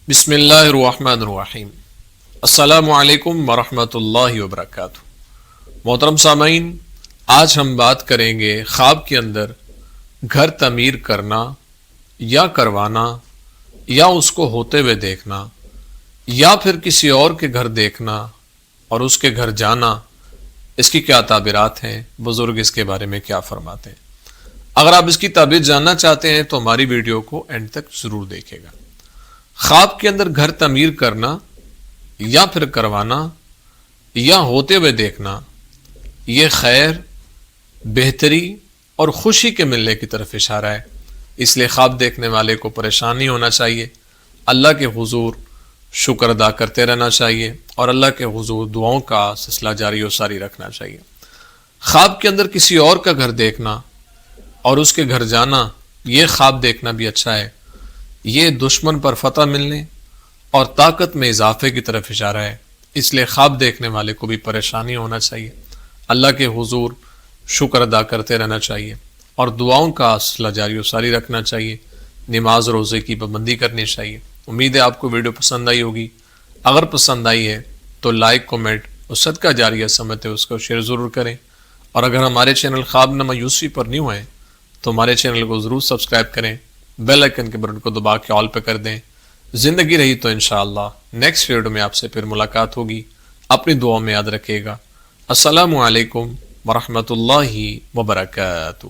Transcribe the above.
بسم اللہ الرحمن الرحیم۔ السلام علیکم ورحمۃ اللہ وبرکاتہ۔ محترم سامعین، آج ہم بات کریں گے خواب کے اندر گھر تعمیر کرنا یا کروانا، یا اس کو ہوتے ہوئے دیکھنا، یا پھر کسی اور کے گھر دیکھنا اور اس کے گھر جانا، اس کی کیا تعبیرات ہیں، بزرگ اس کے بارے میں کیا فرماتے ہیں۔ اگر آپ اس کی تعبیر جاننا چاہتے ہیں تو ہماری ویڈیو کو اینڈ تک ضرور دیکھیں گا۔ خواب کے اندر گھر تعمیر کرنا یا پھر کروانا یا ہوتے ہوئے دیکھنا، یہ خیر، بہتری اور خوشی کے ملنے کی طرف اشارہ ہے۔ اس لیے خواب دیکھنے والے کو پریشان نہیں ہونا چاہیے، اللہ کے حضور شکر ادا کرتے رہنا چاہیے اور اللہ کے حضور دعاؤں کا سلسلہ جاری و ساری رکھنا چاہیے۔ خواب کے اندر کسی اور کا گھر دیکھنا اور اس کے گھر جانا، یہ خواب دیکھنا بھی اچھا ہے۔ یہ دشمن پر فتح ملنے اور طاقت میں اضافے کی طرف اشارہ ہے۔ اس لیے خواب دیکھنے والے کو بھی پریشانی ہونا چاہیے، اللہ کے حضور شکر ادا کرتے رہنا چاہیے اور دعاؤں کا سلسلہ جاری و ساری رکھنا چاہیے، نماز روزے کی پابندی کرنی چاہیے۔ امید ہے آپ کو ویڈیو پسند آئی ہوگی۔ اگر پسند آئی ہے تو لائک، کمنٹ اور صدقہ جاریہ سمجھتے اس کو شیئر ضرور کریں، اور اگر ہمارے چینل خواب نامہ یوسفی پر نیو ہیں تو ہمارے چینل کو ضرور سبسکرائب کریں، بیل آئیکن کے بٹن کو دبا کے آل پہ کر دیں۔ زندگی رہی تو انشاءاللہ نیکسٹ ویڈیو میں آپ سے پھر ملاقات ہوگی۔ اپنی دعا میں یاد رکھیے گا۔ السلام علیکم ورحمۃ اللہ وبرکاتہ۔